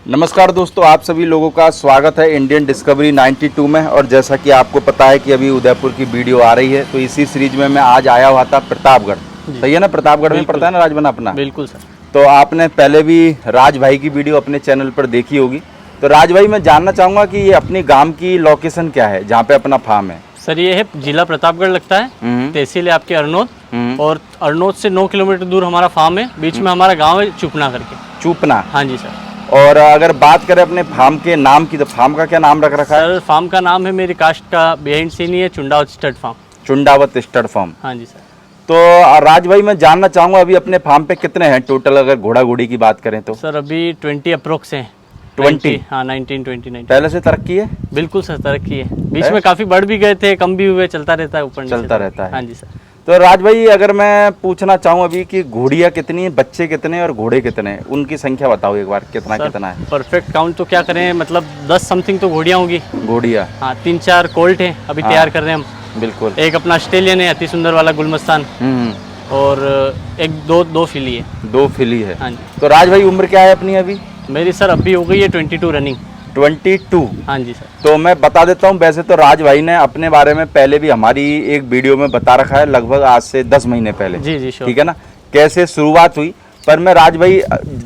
नमस्कार दोस्तों, आप सभी लोगों का स्वागत है इंडियन डिस्कवरी 92 में। और जैसा कि आपको पता है कि अभी उदयपुर की वीडियो आ रही है, तो इसी सीरीज में मैं आज आया हुआ था प्रतापगढ़। सही है ना? प्रतापगढ़ में पड़ता है ना राजबन अपना? बिल्कुल सर। तो आपने पहले भी राज भाई की वीडियो अपने चैनल पर देखी होगी। तो राज भाई, मैं जानना चाहूँगा कि ये अपने गाँव की लोकेशन क्या है जहाँ पे अपना फार्म है? सर ये है जिला प्रतापगढ़ लगता है, तहसील है आपके अरनोद, और अरनोद से 9 किलोमीटर दूर हमारा फार्म है। बीच में हमारा गाँव है चुपना करके। चुपना? हाँ जी सर। और अगर बात करें अपने फार्म के नाम की, तो फार्म का क्या नाम रख रखा है? सर फार्म का नाम है मेरी कास्ट का बिहाइंड सीन ही है Chundawat stud farm. Chundawat stud farm. हाँ जी सर। तो राज भाई, मैं जानना चाहूँगा अभी अपने फार्म पे कितने हैं टोटल, अगर घोड़ा घोड़ी की बात करें तो? सर अभी 20 अप्रोक्स हैं। 20? हाँ 19-20 पहले से तरक्की है? बिल्कुल सर, तरक्की है। बीच में काफी बढ़ भी गए थे, कम भी हुए, चलता रहता है, ऊपर चलता रहता है। हाँ जी सर। तो राज भाई, अगर मैं पूछना चाहूँ अभी कि घोड़ियाँ कितनी है, बच्चे कितने हैं और घोड़े कितने हैं, उनकी संख्या बताओ एक बार, कितना कितना है? परफेक्ट काउंट तो क्या करें, मतलब 10 समथिंग तो घोड़ियाँ होंगी। घोड़ियाँ? हाँ 3-4 कोल्ट हैं अभी तैयार कर रहे हैं हम। बिल्कुल। एक अपना ऑस्ट्रेलियन है अति सुंदर वाला गुलमस्तान, और एक दो फिली है। 2 फिली है? हाँ जी। तो राज भाई, उम्र क्या है अपनी अभी? मेरी सर अभी हो गई है 22 रनिंग। 22? हाँ जी सर। तो मैं बता देता हूँ, वैसे तो राज भाई ने अपने बारे में पहले भी हमारी एक वीडियो में बता रखा है, लगभग आज से 10 महीने पहले। जी जी श्योर। ठीक है ना, कैसे शुरुआत हुई। पर मैं राज भाई,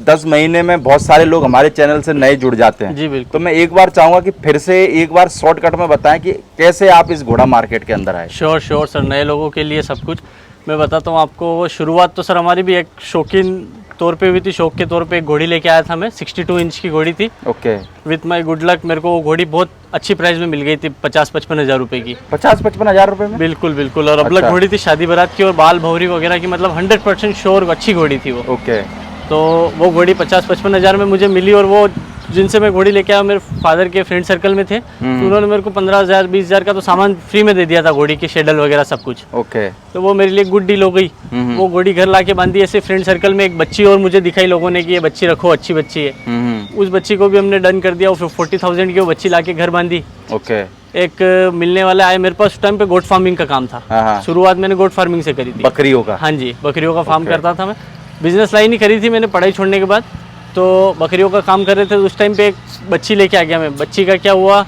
10 महीने में बहुत सारे लोग हमारे चैनल से नए जुड़ जाते हैं। जी बिल्कुल। तो मैं एक बार चाहूंगा कि फिर से एक बार शॉर्टकट में बताएं कि कैसे आप इस घोड़ा मार्केट के अंदर आए। श्योर श्योर सर, नए लोगों के लिए सब कुछ मैं बताता हूँ आपको। शुरुआत तो सर हमारी भी एक शौकीन तौर पे हुई थी, शौक के तौर पे एक घोड़ी लेके आया था मैं। 62 इंच की घोड़ी थी। Okay. With my good luck मेरे को वो घोड़ी बहुत अच्छी प्राइस में मिल गई थी, 50-55 हज़ार रुपये की। 50-55 हज़ार रुपये में? बिल्कुल बिल्कुल। और अबलक घोड़ी थी, शादी बारात की, और बाल भौरी वगैरह की, मतलब 100% श्योर अच्छी घोड़ी थी वो। ओके। तो वो घोड़ी 50-55 हज़ार में मुझे मिली, और वो जिनसे मैं घोड़ी लेके आया मेरे फादर के फ्रेंड सर्कल में थे, तो उन्होंने मेरे को 15,000 20,000 का तो सामान फ्री में दे दिया था, घोड़ी की शेडल वगैरह सब कुछ। ओके। तो वो मेरे लिए गुड डील हो गई। वो घोड़ी घर लाके बांधी ऐसे फ्रेंड सर्कल में। एक बच्ची और मुझे दिखाई लोगों ने कि ये बच्ची रखो, अच्छी बच्ची है। उस बच्ची को भी हमने डन कर दिया। वो 40,000 की वो बच्ची लाके घर बांधी। ओके। एक मिलने वाले आए मेरे पास, उस टाइम पे गोट फार्मिंग का काम था। शुरुआत मैंने गोट फार्मिंग से करी थी, बकरियों का। हाँ जी, बकरियों का फार्म करता था मैं। बिजनेस लाइन ही करी थी मैंने पढ़ाई छोड़ने के बाद, तो बकरियों का काम कर रहे थे। उस टाइम पे एक बच्ची लेके आ गया मैं। बच्ची का क्या हुआ,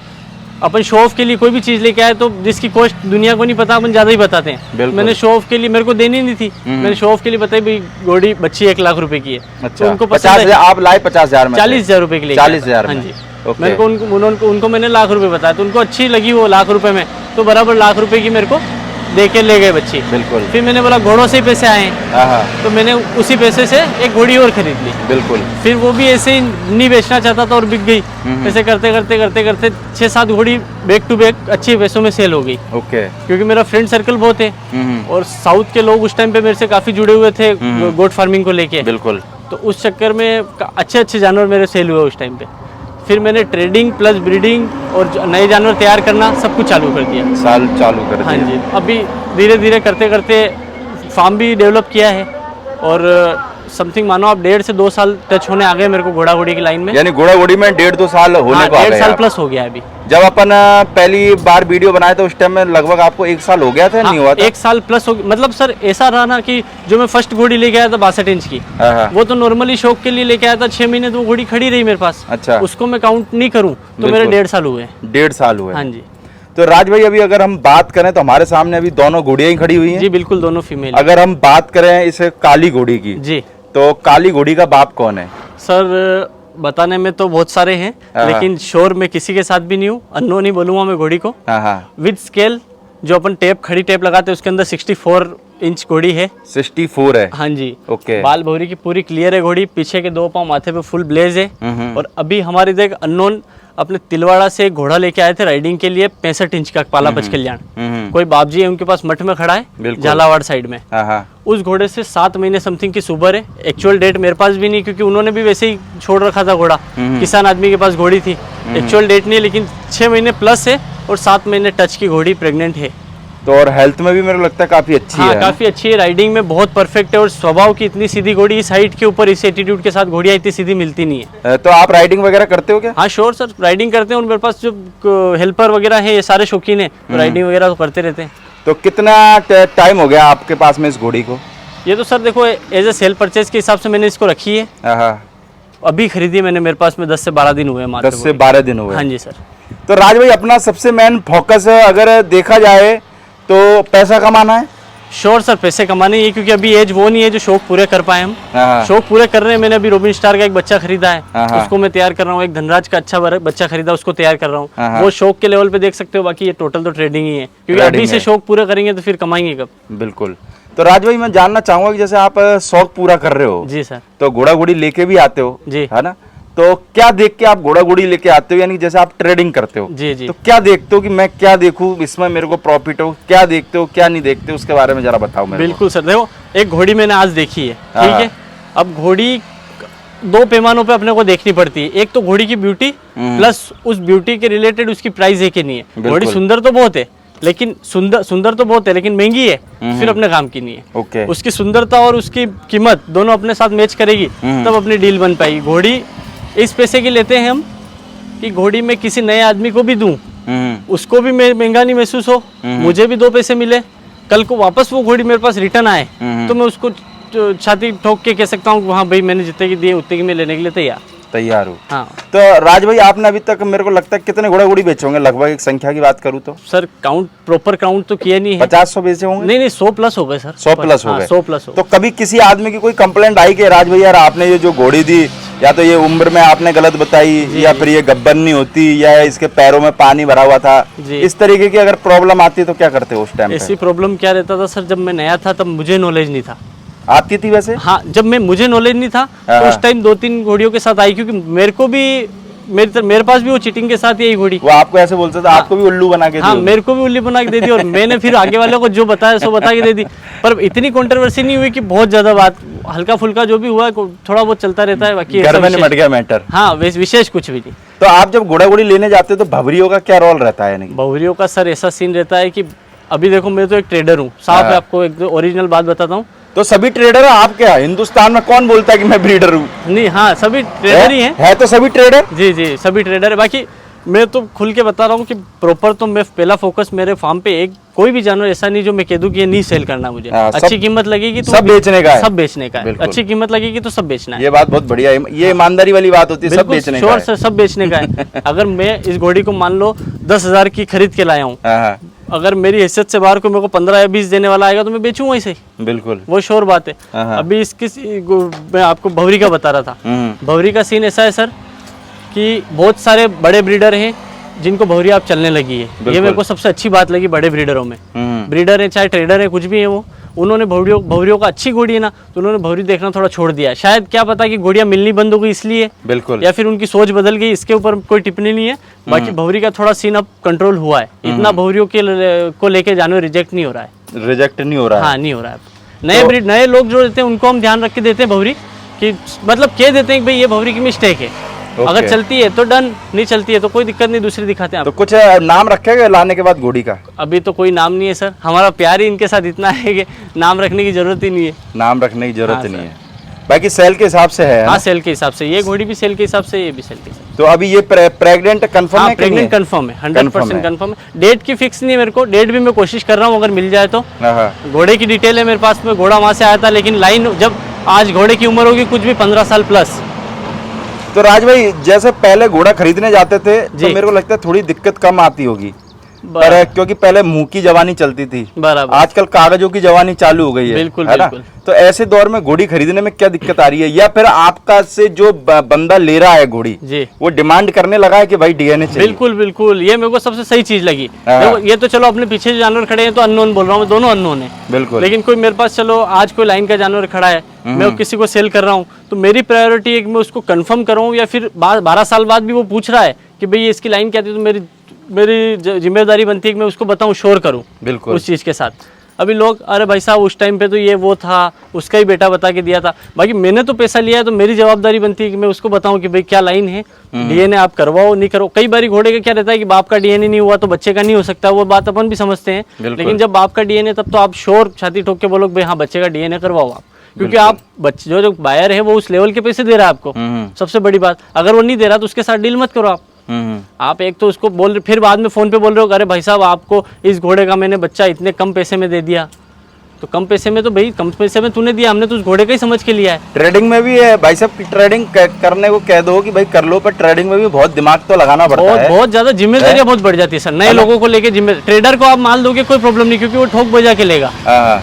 अपन शो ऑफ के लिए कोई भी चीज़ लेके आए तो जिसकी कॉस्ट दुनिया को नहीं पता, अपन ज़्यादा ही बताते हैं। मैंने शो ऑफ के लिए, मेरे को देनी नहीं थी, मैंने शो ऑफ के लिए बताई भाई घोड़ी बच्ची 1 लाख रुपए की है। अच्छा। तो उनको 50,000 आप लाए? 50,000 में? 40,000 रुपए के लिए। 40,000 हाँ में? जी। मेरे को उनको मैंने लाख रुपए बताया, तो उनको अच्छी लगी वो लाख रुपए में, तो बराबर लाख रुपए की मेरे को दे के ले गए बच्ची। बिल्कुल। फिर मैंने बोला घोड़ों से ही पैसे आए हैं, तो मैंने उसी पैसे से एक घोड़ी और खरीद ली। बिल्कुल। फिर वो भी ऐसे ही नहीं बेचना चाहता था और बिक गई। ऐसे करते करते करते करते 6-7 घोड़ी बैक टू बैक अच्छे पैसों में सेल हो गई। ओके। क्योंकि मेरा फ्रेंड सर्कल बहुत है, और साउथ के लोग उस टाइम पे मेरे से काफी जुड़े हुए थे गोट फार्मिंग को लेके। बिल्कुल। तो उस चक्कर में अच्छे अच्छे जानवर मेरे सेल हुए उस टाइम पे। फिर मैंने ट्रेडिंग प्लस ब्रीडिंग और नए जानवर तैयार करना सब कुछ चालू कर दिया। चालू कर दिया। हाँ जी। अभी धीरे धीरे करते करते फार्म भी डेवलप किया है, और समथिंग मानो आप 1.5 से 2 साल टच होने आ गए मेरे को घोड़ा घोड़ी की लाइन में। यानी घोड़ा घोड़ी में 1.5-2 साल होने को आ गए? 1.5 साल प्लस हो गया अभी। जब अपन पहली बार वीडियो बनाए तो उस टाइम में लगभग आपको 1 साल हो गया था? नहीं हुआ था? 1 साल प्लस हो गया। मतलब सर ऐसा रहा ना कि जो मैं फर्स्ट घोड़ी लेके आया था 62 इंच की, वो तो नॉर्मली शौक के लिए लेके आया था। 6 महीने तो वो घोड़ी खड़ी रही मेरे पास। अच्छा। उसको मैं काउंट नहीं करूँ तो मेरे 1.5 साल हुए। 1.5 साल हुए? हाँ जी। तो राज भाई, अभी अगर हम बात करें तो हमारे सामने अभी दोनों घोड़ियां ही खड़ी हुई हैं। जी बिल्कुल, दोनों फीमेल। अगर हम बात करें इस काली घोड़ी की, जी, तो काली घोड़ी का बाप कौन है? सर बताने में तो बहुत सारे हैं, लेकिन श्योर मैं किसी के साथ भी नहीं हूँ। अननोन ही बोलूंगा मैं घोड़ी को। विद स्केल जो अपन टेप, खड़ी टेप लगाते हैं, उसके अंदर 64 इंच घोड़ी है। 64 है? हाँ जी। ओके। बाल भौरी की पूरी क्लियर है घोड़ी, पीछे के 2 पांव माथे पे फुल ब्लेज है। और अभी हमारे देख अननोन अपने तिलवाड़ा से एक घोड़ा लेके आए थे राइडिंग के लिए, 65 इंच का, पाला पच कल्याण। कोई बाबजी है उनके पास, मठ में खड़ा है झालावाड़ साइड में। उस घोड़े से 7 महीने समथिंग की सुबर है। एक्चुअल डेट मेरे पास भी नहीं, क्योंकि उन्होंने भी वैसे ही छोड़ रखा था घोड़ा। किसान आदमी के पास घोड़ी थी। एक्चुअल डेट नहीं है, लेकिन 6 महीने प्लस है, और 7 महीने टच की घोड़ी प्रेग्नेंट है। तो और हेल्थ में भी मेरे को लगता है काफी अच्छी है। काफी अच्छी है, राइडिंग में बहुत परफेक्ट है, और स्वभाव की इतनी सीधी घोड़ी, इस हाइट के ऊपर इस एटीट्यूड के साथ घोड़ियां इतनी सीधी मिलती नहीं है। तो आप राइडिंग वगैरह करते हो क्या? हाँ श्योर सर, राइडिंग करते हैं। और मेरे पास जो हेल्पर वगैरह है ये सारे शौकीन है, तो राइडिंग वगैरह तो करते रहते हैं। तो कितना टाइम हो गया आपके पास में इस घोड़ी को? ये तो सर देखो एज ए सेल परचेज के हिसाब से मैंने इसको रखी है। अभी खरीदी मैंने, मेरे पास में 10 से 12 दिन हुए हैं मात्र। 10 से 12 दिन हुए। हाँ जी सर। तो राज भाई अपना सबसे मेन फोकस अगर देखा जाए तो पैसा कमाना है। श्योर सर, पैसे कमाने ही, क्योंकि अभी एज वो नहीं है जो शौक पूरे कर पाए हम। हाँ। शौक पूरे कर रहे हैं। मैंने अभी रोबिन स्टार का एक बच्चा खरीदा है, हाँ। उसको मैं तैयार कर रहा हूँ। एक धनराज का अच्छा बच्चा खरीदा, उसको तैयार कर रहा हूँ। हाँ। वो शौक के लेवल पे देख सकते हो, बाकी ये टोटल तो ट्रेडिंग ही है, क्योंकि ट्रेडिंग अभी से है। शौक पूरे करेंगे तो फिर कमाएंगे कब। बिल्कुल। तो राज भाई मैं जानना चाहूंगा कि जैसे आप शौक पूरा कर रहे हो जी सर। तो घोड़ा घोड़ी लेके भी आते हो जी। है ना, तो क्या देख के आप घोड़ा घोड़ी लेके आते हो, यानी जैसे आप ट्रेडिंग करते हो जी जी। तो क्या देखते हो कि मैं क्या देखूं इसमें मेरे को प्रॉफिट हो, क्या देखते हो क्या नहीं देखते हो, उसके बारे में जरा बताओ मेरे को। बिल्कुल सर, देखो एक घोड़ी मैंने आज देखी है, ठीक हाँ। है। अब घोड़ी दो पैमानों पे अपने को देखनी पड़ती है। एक तो घोड़ी की ब्यूटी, प्लस उस ब्यूटी के रिलेटेड उसकी प्राइस है कि नहीं है। बिल्कुल। घोड़ी सुंदर तो बहुत है, लेकिन सुंदर तो बहुत है, लेकिन महंगी है, फिर अपने काम की नहीं है। ओके। उसकी सुंदरता और उसकी कीमत दोनों अपने साथ मैच करेगी तब अपनी डील बन पाएगी। घोड़ी इस पैसे की लेते हैं हम कि घोड़ी मैं किसी नए आदमी को भी दूं, उसको भी महंगा नहीं महसूस हो, मुझे भी 2 पैसे मिले, कल को वापस वो घोड़ी मेरे पास रिटर्न आए तो मैं उसको छाती ठोक के कह सकता हूँ हाँ भाई मैंने जितने की दिए उतने की मैं लेने के लिए तैयार हूँ। हाँ। तो राज भाई आपने अभी तक मेरे को लगता है कितने घोड़ा घोड़ी बेचे होंगे, लगभग एक संख्या की बात करूँ तो? सर प्रॉपर काउंट तो किया नहीं है। 50-100 बेचे होंगे? नहीं 100 प्लस हो गए सर। 100 प्लस हो गए। 100 प्लस हो। तो कभी किसी आदमी की कोई कंप्लेंट आई कि राज भाई यार आपने ये जो घोड़ी दी, या तो ये उम्र में आपने गलत बताई, या फिर ये गब्बन नहीं होती, या इसके पैरों में पानी भरा हुआ था, इस तरीके की अगर प्रॉब्लम आती है तो क्या करते हो उस टाइम पे? ऐसी प्रॉब्लम क्या रहता था सर, जब मैं नया था तब मुझे नॉलेज नहीं था। आती थी वैसे? हाँ, जब मुझे नॉलेज नहीं था तो उस टाइम 2-3 घोड़ियों के साथ आई, क्योंकि मेरे को भी मेरे पास भी वो चीटिंग के साथ यही घोड़ी। वो आपको ऐसे बोलते थे? आपको भी उल्लू बना के? हाँ, मेरे को भी उल्लू बना के दे दी और मैंने फिर आगे वाले को जो बताया सो बता के दे दी। पर इतनी कंट्रोवर्सी नहीं हुई कि बहुत ज्यादा बात, हल्का फुल्का जो भी हुआ थोड़ा बहुत चलता रहता है, बाकी घर में निपट गया मैटर। हाँ, विशेष कुछ भी नहीं। तो आप जब घोड़ा घोड़ी लेने जाते हो तो भवरियों का क्या रोल रहता है? भवरियों का सर ऐसा सीन रहता है कि अभी देखो मैं तो एक ट्रेडर हूँ, साफ है, आपको एक ओरिजिनल बात बताता हूँ। तो सभी ट्रेडर हो आप? क्या हिंदुस्तान में कौन बोलता है कि मैं ब्रीडर हूँ? नहीं, हाँ सभी ट्रेडर ही हैं। है तो सभी ट्रेडर? जी जी, सभी ट्रेडर है। बाकी मैं तो खुल के बता रहा हूँ कि प्रॉपर तो मैं पहला फोकस मेरे फार्म पे एक कोई भी जानवर ऐसा नहीं जो मैं कह दूं कि ये नहीं सेल करना मुझे। अच्छी कीमत लगेगी तो सब बेचने का है। सब बेचने का है। अच्छी कीमत लगेगी तो सब बेचना है। ये बात बहुत बढ़िया है, ये ईमानदारी वाली बात होती है, सब बेचने का है। श्योर, सब बेचने का है। अगर मैं इस घोड़ी को मान लो 10,000 की खरीद के लाया हूँ, अगर मेरी हैसियत से बाहर को मेरे को 15 या 20 देने वाला आएगा तो मैं बेचूंगा इसे। बिल्कुल, वो श्योर बात है। अभी मैं आपको भवरी का बता रहा था। भवरी का सीन ऐसा है सर कि बहुत सारे बड़े ब्रीडर हैं जिनको भवरी आप चलने लगी है। ये मेरे को सबसे अच्छी बात लगी बड़े ब्रीडरों में। ब्रीडर है चाहे ट्रेडर है कुछ भी है, वो उन्होंने भवरियों का अच्छी घोड़ी है ना, तो उन्होंने भवरी देखना थोड़ा छोड़ दिया। शायद क्या पता कि घोड़ियां मिलनी बंद हो गई इसलिए, बिल्कुल, या फिर उनकी सोच बदल गई, इसके ऊपर कोई टिप्पणी नहीं है। बाकी भवरी का थोड़ा सीन अब कंट्रोल हुआ है, इतना भवरियों को लेके जानवर रिजेक्ट नहीं हो रहा है। रिजेक्ट नहीं हो रहा है? हाँ, नहीं हो रहा है। नए लोग जो रहते हैं उनको हम ध्यान रख के देते हैं भवरी कि, मतलब कह देते हैं कि भाई ये भवरी की मिस्टेक है। अगर चलती है तो डन, नहीं चलती है तो कोई दिक्कत नहीं, दूसरी दिखाते हैं। तो कुछ नाम रखेगा लाने के बाद घोड़ी का? अभी तो कोई नाम नहीं है सर, हमारा प्यार ही इनके साथ इतना है कि नाम रखने की जरूरत ही नहीं है। नाम रखने की जरूरत नहीं है, बाकी सेल के हिसाब से है। हाँ, सेल के हिसाब से, ये घोड़ी भी सेल के हिसाब से, ये भी सेल के हिसाब से। तो अभी ये प्रेग्नेंट कंफर्म है? प्रेग्नेंट कंफर्म है, 100% कंफर्म है। डेट की फिक्स नहीं है मेरे को, डेट भी मैं कोशिश कर रहा हूँ अगर मिल जाए तो। घोड़े की डिटेल है मेरे पास में, घोड़ा वहाँ से आया था, लेकिन लाइन जब आज घोड़े की उम्र होगी कुछ भी 15 साल प्लस। तो राज भाई जैसे पहले घोड़ा खरीदने जाते थे तो मेरे को लगता है थोड़ी दिक्कत कम आती होगी, पर क्योंकि पहले मुंह की जवानी चलती थी, बराबर आजकल कागजों की जवानी चालू हो गई है। बिल्कुल, है ना? तो ऐसे दौर में घोड़ी खरीदने में क्या दिक्कत आ रही है, या फिर आपका से जो बंदा ले रहा है घोड़ी वो डिमांड करने लगा है कि भाई डीएनए चाहिए? बिल्कुल बिल्कुल, ये मेरे को सबसे सही चीज लगी। देखो ये तो चलो अपने पीछे जो जानवर खड़े हैं तो अननोन बोल रहा हूँ मैं, दोनों अननोन है। बिल्कुल, लेकिन कोई मेरे पास चलो आज कोई लाइन का जानवर खड़ा है, मैं किसी को सेल कर रहा हूँ, तो मेरी प्रायोरिटी है कि मैं उसको कंफर्म कराऊं, या फिर 12 साल बाद भी वो पूछ रहा है कि भाई ये इसकी लाइन क्या थी, तो मेरी जिम्मेदारी बनती है कि मैं उसको बताऊं, शोर करूं। बिल्कुल, उस चीज़ के साथ। अभी लोग अरे भाई साहब उस टाइम पे तो ये वो था, उसका ही बेटा बता के दिया था। बाकी मैंने तो पैसा लिया है तो मेरी जवाबदारी बनती है कि मैं उसको बताऊं कि भाई क्या लाइन है, डीएनए आप करवाओ नहीं करो। कई बार घोड़े का क्या रहता है कि बाप का डीएनए नहीं हुआ तो बच्चे का नहीं हो सकता, वो बात अपन भी समझते हैं, लेकिन जब बाप का डीएनए तब तो आप शोर छाती ठोक के बोलो भाई हाँ बच्चे का डीएनए करवाओ आप, क्योंकि आप बच्चे जो बायर है वो उस लेवल के पैसे दे रहा है आपको। सबसे बड़ी बात, अगर वो नहीं दे रहा तो उसके साथ डील मत करो आप एक तो उसको बोल, फिर बाद में फोन पे बोल रहे हो अरे भाई साहब आपको इस घोड़े का मैंने बच्चा इतने कम पैसे में दे दिया, तो कम पैसे में तो भाई कम पैसे में तूने दिया, हमने तो उस घोड़े का ही समझ के लिया है। ट्रेडिंग में भी है भाई साहब, ट्रेडिंग करने को कह दो कि भाई कर लो, पर ट्रेडिंग में भी बहुत दिमाग तो लगाना पड़ता है। बहुत ज्यादा जिम्मेदारियां बहुत बढ़ जाती है सर, नए लोगों को लेके ट्रेडर को आप माल दोगे कोई प्रॉब्लम नहीं, क्योंकि वो ठोक बजा के लेगा,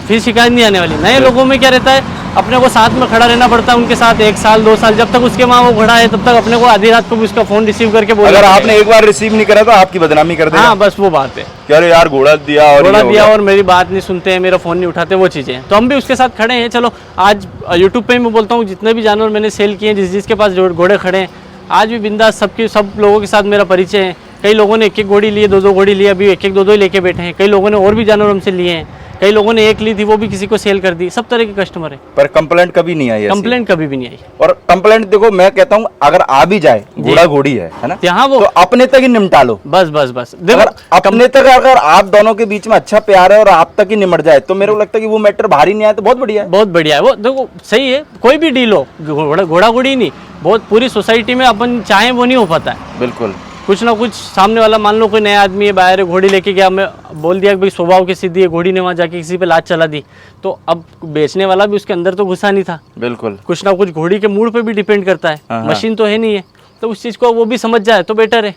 फिर शिकायत नहीं आने वाली। नए लोगों में क्या रहता है, अपने को साथ में खड़ा रहना पड़ता है उनके साथ 1 साल 2 साल, जब तक उसके वहाँ वो खड़ा है तब तक अपने को आधी रात को भी उसका फोन रिसीव करके बोलना। अगर आपने एक बार रिसीव नहीं करा तो आपकी बदनामी कर देगा। हाँ बस वो बात है, कि अरे यार घोड़ा दिया और घोड़ा ये हो दिया गया। और मेरी बात नहीं सुनते हैं, मेरा फोन नहीं उठाते, वो चीजें। तो हम भी उसके साथ खड़े हैं। चलो आज यूट्यूब पे मैं बोलता हूँ जितने भी जानवर मैंने सेल किए, जिसके पास घोड़े खड़े हैं, आज भी बिंदास सब लोगों के साथ मेरा परिचय है। कई लोगों ने 1-1 घोड़ी लिए, 2-2 घोड़ी लिए, अभी 1-1 2-2 ही लेके बैठे हैं। कई लोगों ने और भी जानवर हमसे लिए हैं, कई लोगों ने 1 ली थी वो भी किसी को सेल कर दी। सब तरह के कस्टमर है, पर कंप्लेंट कभी नहीं आई ऐसी? कंप्लेंट कभी भी नहीं आई। और कंप्लेंट देखो मैं कहता हूँ अगर आ भी जाए, घोड़ा घोड़ी है ना, यहाँ वो तो अपने तक ही निपटा लो। बस अगर देखो अपने तक, अगर आप दोनों के बीच में अच्छा प्यार है और आप तक ही निमट जाए, तो मेरे को लगता है कि वो मैटर भारी नहीं आए तो बहुत बढ़िया है। बहुत बढ़िया है वो, देखो सही है। कोई भी डील हो, घोड़ा घोड़ी नहीं, बहुत पूरी सोसाइटी में अपन चाहे वो नहीं हो पाता है। बिल्कुल। कुछ ना कुछ सामने वाला, मान लो कोई नया आदमी है, बाहर है, घोड़ी लेके गया, मैं बोल दिया कि भाई स्वभाव की सीधी है, घोड़ी ने वहाँ जाके किसी पे लात चला दी, तो अब बेचने वाला भी उसके अंदर तो घुसा नहीं था। बिल्कुल। कुछ ना कुछ घोड़ी के मूड पे भी डिपेंड करता है, मशीन तो है नहीं है, तो उस चीज को वो भी समझ जाए तो बेटर है।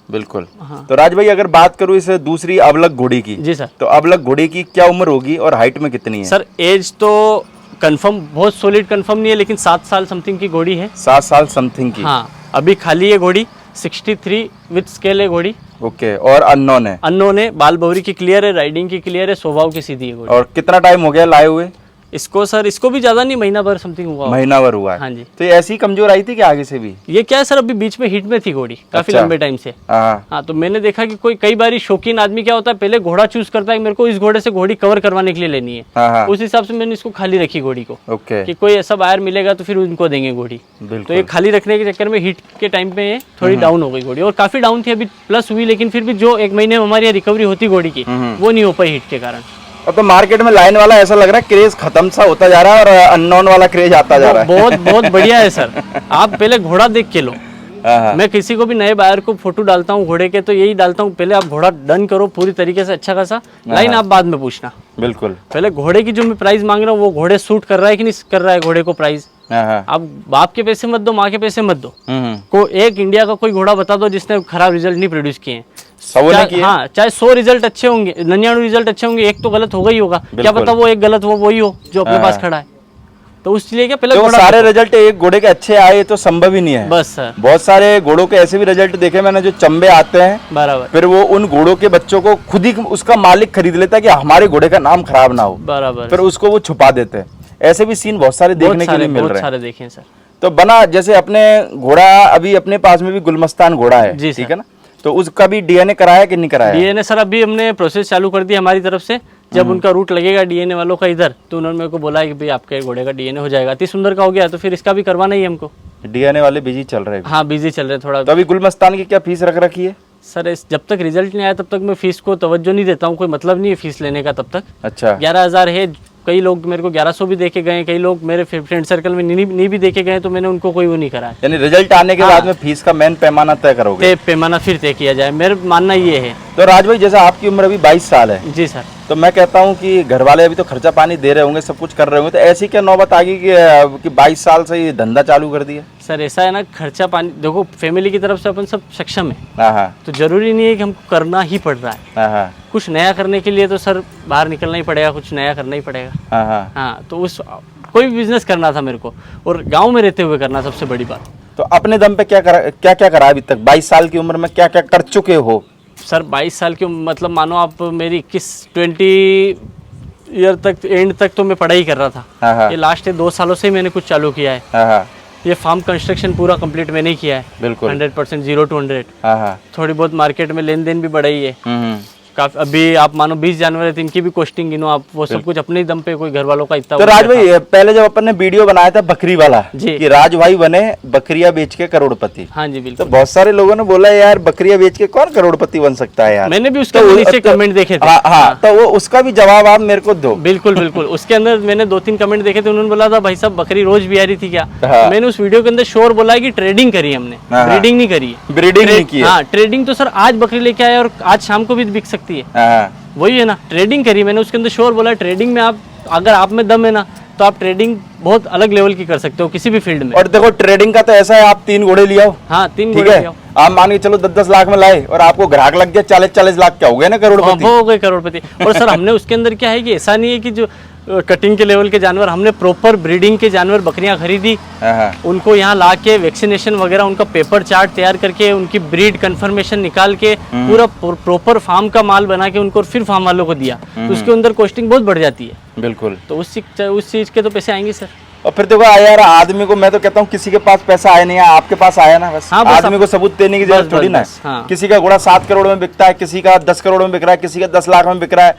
बिल्कुल। तो राज भाई अगर बात करूँ इस दूसरी अबलग घोड़ी की, जी सर, तो अबलग घोड़ी की क्या उम्र होगी और हाइट में कितनी है? सर एज तो कंफर्म, बहुत सॉलिड कंफर्म नहीं है, लेकिन 7 साल समथिंग की घोड़ी है। 7 साल समथिंग की? हाँ, अभी खाली है घोड़ी, 63 विथ स्केल है घोड़ी। ओके। और अननोन है? अननोन है, बाल बवरी की क्लियर है, राइडिंग की क्लियर है, स्वभाव की सीधी है घोड़ी। और कितना टाइम हो गया लाए हुए इसको? सर इसको भी ज्यादा नहीं, महीना भर समथिंग हुआ होगा। महीना भर हुआ है? हाँ जी। तो ये ऐसी कमजोर आई थी कि आगे से भी? ये क्या है सर, अभी बीच में हिट में थी घोड़ी काफी अच्छा। लंबे टाइम से। हाँ। हाँ, तो मैंने देखा कि कोई कई बार शौकीन आदमी क्या होता है, पहले घोड़ा चूज करता है कि मेरे को इस घोड़े से घोड़ी कवर करवाने के लिए लेनी है। हाँ। उस हिसाब से मैंने इसको खाली रखी घोड़ी को, ओके। कि कोई ऐसा बायर मिलेगा तो फिर उनको देंगे घोड़ी। तो बिल्कुल। ये खाली रखने के चक्कर में हिट के टाइम पे थोड़ी डाउन हो गई घोड़ी, और काफी डाउन थी, अभी प्लस हुई, लेकिन फिर भी जो 1 महीने में हमारी रिकवरी होती घोड़ी की, वो नहीं हो पाई हिट के कारण। अब तो मार्केट में लाइन वाला ऐसा लग रहा है क्रेज खत्म सा होता जा रहा है और अननोन वाला क्रेज आता जा रहा है। बहुत बढ़िया है सर, आप पहले घोड़ा देख के लो। हाँ। मैं किसी को भी नए बायर को फोटो डालता हूँ घोड़े के, तो यही डालता हूँ, पहले आप घोड़ा डन करो पूरी तरीके से अच्छा खासा, लाइन आप बाद में पूछना। बिल्कुल। पहले घोड़े की जो मैं प्राइस मांग रहा हूँ, वो घोड़े सूट कर रहा है कि नहीं कर रहा है घोड़े को प्राइस। आप बाप के पैसे मत दो, माँ के पैसे मत दो। को एक इंडिया का कोई घोड़ा बता दो जिसने खराब रिजल्ट नहीं प्रोड्यूस किए हैं। हाँ, चाहे 100 रिजल्ट अच्छे होंगे, 99 रिजल्ट अच्छे होंगे, एक तो गलत होगा ही होगा। क्या पता वो एक गलत वो वही हो जो अपने पास खड़ा है। तो उसलिए क्या पहले तो सारे रिजल्ट एक घोड़े के अच्छे आए तो संभव ही नहीं है। बस सर, बहुत सारे घोड़ों के ऐसे भी रिजल्ट देखे मैंने जो चंबे आते हैं, बराबर, फिर वो उन घोड़ों के बच्चों को खुद ही उसका मालिक खरीद लेता है कि हमारे घोड़े का नाम खराब ना हो, बराबर, फिर उसको वो छुपा देते हैं। ऐसे भी सीन बहुत सारे देखने के लिए मिल रहे हैं। सारे देखे सर। तो बना जैसे अपने घोड़ा, अभी अपने पास में भी गुलमस्तान घोड़ा है, जी ठीक है ना, तो उसका भी डीएनए कराया कि नहीं कराया? डीएनए सर अभी हमने प्रोसेस चालू कर दी हमारी तरफ से। जब उनका रूट लगेगा डीएनए वालों का इधर, तो उन्होंने मेरे को बोला है कि भाई आपके घोड़े का डीएनए हो जाएगा। अति सुंदर का हो गया तो फिर इसका भी करवाना ही है हमको। डीएनए वाले बिजी चल रहे हैं? हाँ, बिजी चल रहे थोड़ा। तो अभी गुलमस्तान की क्या फीस रख रखी है? सर जब तक रिजल्ट नहीं आया तब तक मैं फीस को तवज्जो नहीं देता हूँ, कोई मतलब नहीं है फीस लेने का तब तक। अच्छा। 11,000 है, कई लोग मेरे को 1100 भी देके गए, कई लोग मेरे फ्रेंड सर्कल में नहीं भी देके गए, तो मैंने उनको कोई वो नहीं कराया। यानी रिजल्ट आने के बाद में फीस का मेन पैमाना तय करोगे? पैमाना फिर तय किया जाए, मेरा मानना ये है। तो राज भाई जैसा आपकी उम्र अभी 22 साल है, जी सर, तो मैं कहता हूँ कि घर वाले अभी तो खर्चा पानी दे रहे होंगे, सब कुछ कर रहे होंगे, तो ऐसी क्या नौबत आ गई कि 22 साल से ये धंधा चालू कर दिया? सर ऐसा है ना, खर्चा पानी देखो फैमिली की तरफ से अपन सब सक्षम है, हाँ, तो जरूरी नहीं है कि हमको करना ही पड़ रहा है। हाँ, कुछ नया करने के लिए तो सर बाहर निकलना ही पड़ेगा, कुछ नया करना ही पड़ेगा। हाँ। हाँ, तो उस कोई भी बिजनेस करना था मेरे को, और गांव में रहते हुए करना सबसे बड़ी बात। तो अपने दम पे क्या करा अभी तक? 22 साल की उम्र में क्या क्या कर चुके हो? सर 22 साल की मतलब मानो आप मेरी 20 ईयर तक एंड तक तो मैं पढ़ाई कर रहा था। हाँ। ये लास्ट 2 सालों से ही मैंने कुछ चालू किया है। हाँ। ये फार्म कंस्ट्रक्शन पूरा कंप्लीट मैंने ही किया है। बिल्कुल 100% 0 to 100। हाँ। थोड़ी बहुत मार्केट में लेन देन भी बढ़ाई है काफी। अभी आप मानो 20 जानवर है तो इनकी भी कॉस्टिंग गिनो आप, वो सब कुछ अपने ही दम पे, कोई घर वालों का इतना। तो राज भाई पहले जब अपन ने वीडियो बनाया था बकरी वाला जी, कि राज भाई बने बकरियां बेच के करोड़पति। हाँ जी बिल्कुल। तो बहुत सारे लोगों ने बोला यार बकरियां बेच के कौन करोड़पति बन सकता है यार? मैंने भी उसके नीचे कमेंट देखे थे। हाँ, तो वो उसका भी जवाब आप मेरे को दो। बिल्कुल बिल्कुल। उसके अंदर मैंने 2-3 कमेंट देखे थे, उन्होंने बोला था भाई साहब बकरी रोज भी आ रही थी क्या? मैंने उस वीडियो के अंदर श्योर बोला है कि ट्रेडिंग करी हमने, ब्रीडिंग नहीं करी है। ब्रीडिंग नहीं की है। हाँ, ट्रेडिंग तो सर आज बकरी लेके आए और आज शाम को भी बिक सकती है, वही है ना। ट्रेडिंग करी मैंने, उसके अंदर श्योर बोला ट्रेडिंग में आप अगर आप में दम है ना तो आप ट्रेडिंग बहुत अलग लेवल की कर सकते हो किसी भी फील्ड में। और देखो ट्रेडिंग का तो ऐसा है, आप 3 घोड़े लिया हो, हाँ 3 ठीक घोड़े है, आप मान के चलो 10-10 लाख में लाए और आपको ग्राहक लग गया 40-40 लाख, क्या हो गए ना करोड़पति। हो गए करोड़पति। और सर हमने उसके अंदर क्या है कि ऐसा नहीं है कि जो कटिंग के लेवल के जानवर, हमने प्रॉपर ब्रीडिंग के जानवर बकरियां खरीदी, उनको यहाँ ला के वैक्सीनेशन वगैरह उनका पेपर चार्ट तैयार करके उनकी ब्रीड कंफर्मेशन निकाल के पूरा प्रॉपर फार्म का माल बना के उनको फिर फार्म वालों को दिया, तो उसके अंदर कॉस्टिंग बहुत बढ़ जाती है। बिल्कुल, तो उस चीज के तो पैसे आएंगे सर। और फिर देखो यार, आदमी को मैं तो कहता हूँ किसी के पास पैसा आया नहीं है, आपके पास आया ना, बस हाँ, बस आदमी को सबूत देने की जरूरत थोड़ी ना। हाँ। किसी का घोड़ा 7 करोड़ में बिकता है, किसी का 10 करोड़ में बिक रहा है, किसी का 10 लाख में बिक रहा है,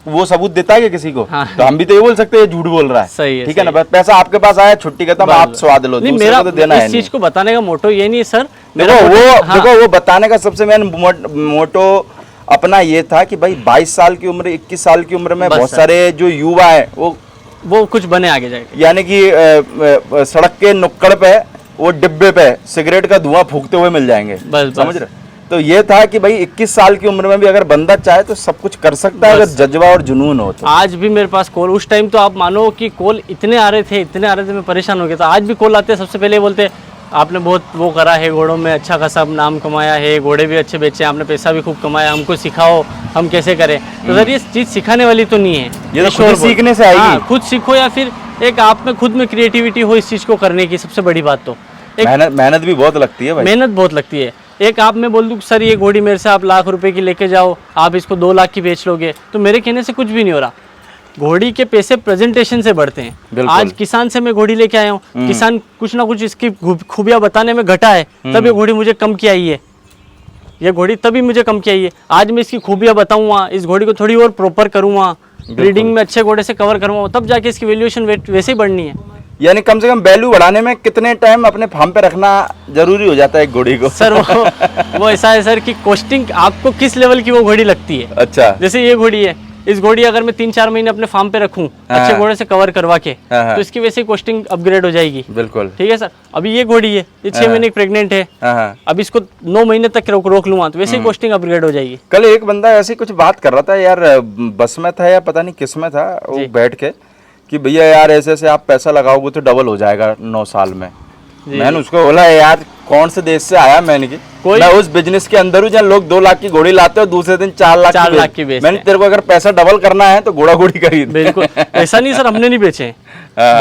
वो सबूत देता है क्या किसी को? हाँ। तो हम भी तो ये बोल सकते हैं झूठ बोल रहा है, सही है, ठीक है ना। बस पैसा आपके पास आया, छुट्टी खत्म, आप स्वाद लो, दूसरे मेरा को तो देना है इस चीज को बताने का मोटो ये नहीं है सर। देखो वो बताने का सबसे मेन मोटो अपना ये था कि भाई 22 साल की उम्र, 21 साल की उम्र में बहुत सारे जो युवा है वो कुछ बने आगे जाएंगे, यानी कि सड़क के नुक्कड़ पे वो डिब्बे पे सिगरेट का धुआं फूकते हुए मिल जाएंगे, समझ रहे। तो ये था कि भाई 21 साल की उम्र में भी अगर बंदा चाहे तो सब कुछ कर सकता है, अगर जज्बा और जुनून हो तो। आज भी मेरे पास कॉल, उस टाइम तो आप मानो कि कॉल इतने आ रहे थे मैं परेशान हो गया था। आज भी कॉल आते हैं, सबसे पहले बोलते आपने बहुत वो करा है घोड़ों में, अच्छा खासा नाम कमाया है, घोड़े भी अच्छे बेचे, आपने पैसा भी खूब कमाया, हमको सिखाओ हम कैसे करें। तो सर ये चीज़ सिखाने वाली तो नहीं है, ये तो खुद सीखने से आएगी। हाँ, खुद सीखो या फिर एक आप में खुद में क्रिएटिविटी हो इस चीज़ को करने की। सबसे बड़ी बात तो मेहनत भी बहुत लगती है भाई, मेहनत बहुत लगती है। एक आप मैं बोल दूँ सर ये घोड़ी मेरे से आप लाख रुपए की लेके जाओ, आप इसको 2 लाख की बेच लोगे, तो मेरे कहने से कुछ भी नहीं हो रहा। घोड़ी के पैसे प्रेजेंटेशन से बढ़ते हैं। आज किसान से मैं घोड़ी लेके आया हूँ, किसान कुछ ना कुछ इसकी खूबियां बताने में घटा है, तब ये घोड़ी मुझे कम की आई है, ये घोड़ी तभी मुझे कम की आई है। आज मैं इसकी खूबियां बताऊंगा, इस घोड़ी को थोड़ी और प्रॉपर करूंगा, ब्रीडिंग में अच्छे घोड़े से कवर करूंगा, तब जाके इसकी वैल्यूएशन वैसे ही बढ़नी है। यानी कम से कम वैल्यू बढ़ाने में कितने टाइम अपने फार्म पे रखना जरूरी हो जाता है एक घोड़ी को? सर वो ऐसा है सर कि कॉस्टिंग आपको किस लेवल की वो घोड़ी लगती है। अच्छा, जैसे ये घोड़ी है, इस घोड़ी अगर मैं 3-4 महीने अपने फार्म पे रखूं अच्छे घोड़े से कवर करवा के, तो इसकी वैसे ही कॉस्टिंग अपग्रेड हो जाएगी। बिल्कुल, ठीक है सर। अभी ये घोड़ी है, ये 6 महीने प्रेग्नेंट है, अब इसको 9 महीने तक रोक लूंगा तो वैसे ही कॉस्टिंग अपग्रेड हो जाएगी। कल एक बंदा ऐसी कुछ बात कर रहा था यार, बस में था या पता नहीं किस में था, वो बैठ के कि भैया यार ऐसे ऐसे आप पैसा लगाओगे तो डबल हो जाएगा 9 साल में। मैंने उसको बोला यार कौन से देश से आया, मैंने की मैं उस बिजनेस के अंदर हूँ जहाँ लोग 2 लाख की घोड़ी लाते हो, दूसरे दिन 4 लाख की बेचते। मैंने तेरे को अगर पैसा डबल करना है तो घोड़ा घोड़ी खरीद। बिल्कुल ऐसा नहीं सर, हमने नहीं बेचे हैं,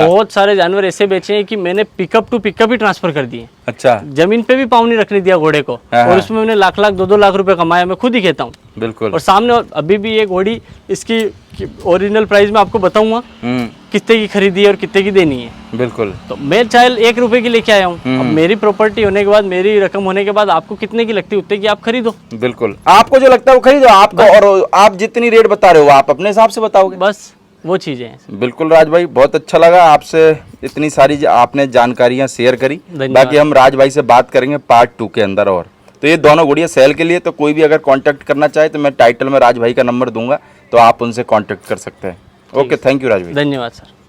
बहुत सारे जानवर ऐसे बेचे हैं कि मैंने पिकअप टू पिकअप ही ट्रांसफर कर दिए। अच्छा, जमीन पे भी पाँव नहीं रखने दिया घोड़े को, और उसमें मैंने लाख 2-2 लाख रुपए कमाया, मैं खुद ही कहता हूँ। बिल्कुल। और सामने अभी भी ये घोड़ी इसकी ओरिजिनल प्राइस में आपको बताऊंगा कितने की खरीदी है और कितने की देनी है। बिल्कुल। तो मैं चाहे 1 रुपए की लेके आया हूँ, अब मेरी प्रॉपर्टी होने के बाद, मेरी रकम होने के बाद आपको कितने की लगती है उतने की आप खरीदो। बिल्कुल, आपको जो लगता है वो खरीदो, आपको, और आप जितनी रेट बता रहे हो आप अपने हिसाब से बताओगे, बस वो चीजें हैं। बिल्कुल राज भाई, बहुत अच्छा लगा आपसे इतनी सारी आपने जानकारियां शेयर करी। बाकी हम राज भाई से बात करेंगे पार्ट 2 के अंदर। और तो ये दोनों घोड़ियां सेल के लिए, तो कोई भी अगर कांटेक्ट करना चाहे तो मैं टाइटल में राज भाई का नंबर दूंगा, तो आप उनसे कांटेक्ट कर सकते हैं। ओके, थैंक यू राज भाई, धन्यवाद सर।